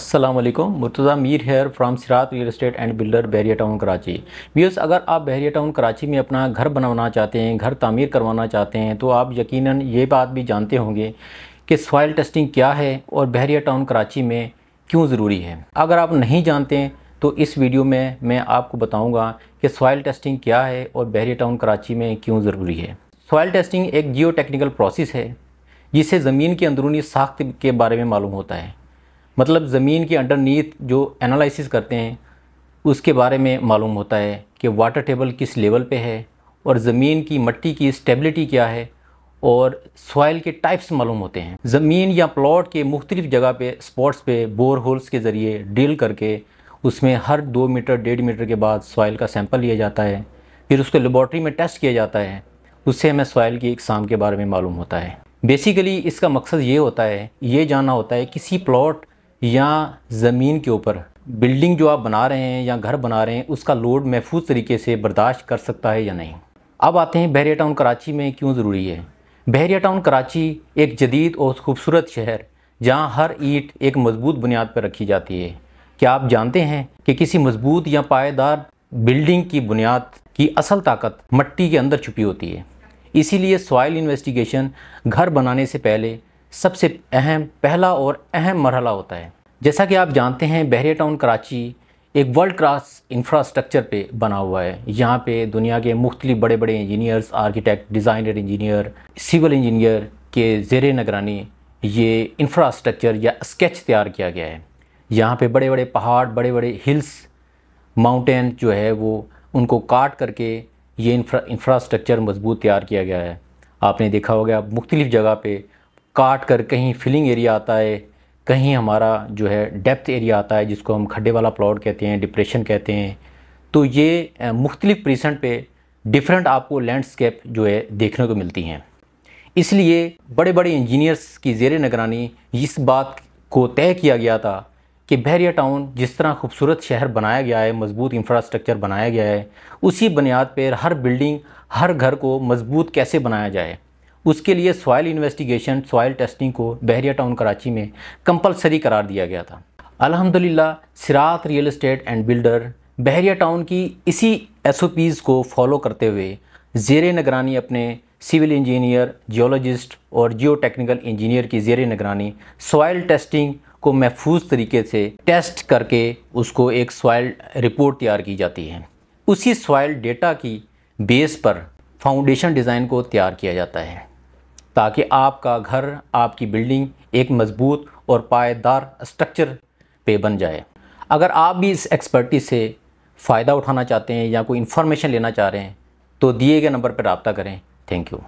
अस्सलाम वालेकुम, Murtaza Mir hair from सिरात real estate and builder Bahria town Karachi. Viewers, अगर आप बहरिया टाउन कराची में अपना घर बनवाना चाहते हैं, घर तामीर करवाना चाहते हैं, तो आप यकीनन ये बात भी जानते होंगे कि सॉइल टेस्टिंग क्या है और बहरिया टाउन कराची में क्यों ज़रूरी है। अगर आप नहीं जानते हैं तो इस वीडियो में मैं आपको बताऊँगा कि सॉइल टेस्टिंग क्या है और बहरिया टाउन कराची में क्यों ज़रूरी है। सॉइल टेस्टिंग एक जियो टेक्निकल प्रोसेस है जिससे ज़मीन की अंदरूनी साख्त के बारे में मालूम होता है। मतलब ज़मीन के अंडरनीथ जो एनालिसिस करते हैं उसके बारे में मालूम होता है कि वाटर टेबल किस लेवल पे है और ज़मीन की मट्टी की स्टेबिलिटी क्या है और सॉइल के टाइप्स मालूम होते हैं। ज़मीन या प्लॉट के मुख्तलिफ़ जगह पे स्पॉट्स पे बोर होल्स के ज़रिए ड्रिल करके उसमें हर 2 मीटर 1.5 मीटर के बाद सॉइल का सैंपल लिया जाता है, फिर उसको लेबॉर्ट्री में टेस्ट किया जाता है। उससे हमें सॉइल की इकसाम के बारे में मालूम होता है। बेसिकली इसका मकसद ये होता है, ये जानना होता है किसी प्लॉट या ज़मीन के ऊपर बिल्डिंग जो आप बना रहे हैं या घर बना रहे हैं उसका लोड महफूज तरीके से बर्दाश्त कर सकता है या नहीं। अब आते हैं बहरिया टाउन कराची में क्यों ज़रूरी है। बहरिया टाउन कराची एक जदीद और खूबसूरत शहर जहां हर ईंट एक मजबूत बुनियाद पर रखी जाती है। क्या आप जानते हैं कि किसी मजबूत या पायदार बिल्डिंग की बुनियाद की असल ताकत मट्टी के अंदर छुपी होती है। इसीलिए सॉइल इन्वेस्टिगेशन घर बनाने से पहले सबसे पहला और अहम मरहला होता है। जैसा कि आप जानते हैं, बहरिया टाउन कराची एक वर्ल्ड क्लास इंफ्रास्ट्रक्चर पे बना हुआ है। यहाँ पे दुनिया के मुख्तलिफ बड़े बड़े engineers, architect, designer engineer, civil engineer के ज़ेरे निगरानी ये इंफ्रास्ट्रक्चर या स्केच तैयार किया गया है। यहाँ पे बड़े बड़े पहाड़, बड़े बड़े हिल्स, माउंटेन जो है वो उनको काट करके ये इंफ्रास्ट्रक्चर मजबूत तैयार किया गया है। आपने देखा होगा मुख्तलिफ़ जगह पे काट कर कहीं फिलिंग एरिया आता है, कहीं हमारा जो है डेप्थ एरिया आता है जिसको हम खड्डे वाला प्लॉट कहते हैं, डिप्रेशन कहते हैं। तो ये मुख्तलिफ़ पोजीशन पे डिफरेंट आपको लैंडस्केप जो है देखने को मिलती हैं। इसलिए बड़े बड़े इंजीनियर्स की ज़ेरे निगरानी इस बात को तय किया गया था कि बहरिया टाउन जिस तरह खूबसूरत शहर बनाया गया है, मजबूत इंफ्रास्ट्रक्चर बनाया गया है, उसी बुनियाद पर हर बिल्डिंग, हर घर को मजबूत कैसे बनाया जाए। उसके लिए सॉइल इन्वेस्टिगेशन, सॉइल टेस्टिंग को बहरिया टाउन कराची में कंपलसरी करार दिया गया था। अल्हम्दुलिल्लाह सिरात real estate and builder Bahria town की इसी SOPs को फॉलो करते हुए ज़ेरे निगरानी अपने सिविल इंजीनियर, जियोलॉजिस्ट और जियो टेक्निकल इंजीनियर की ज़ेरे निगरानी सॉइल टेस्टिंग को महफूज तरीके से टेस्ट करके उसको एक सॉइल रिपोर्ट तैयार की जाती है। उसी सॉइल डेटा की बेस पर फाउंडेशन डिज़ाइन को तैयार किया जाता है ताकि आपका घर, आपकी बिल्डिंग एक मजबूत और पायदार स्ट्रक्चर पे बन जाए। अगर आप भी इस एक्सपर्टीज से फ़ायदा उठाना चाहते हैं या कोई इन्फॉर्मेशन लेना चाह रहे हैं तो दिए गए नंबर पर रब्ता करें। Thank you.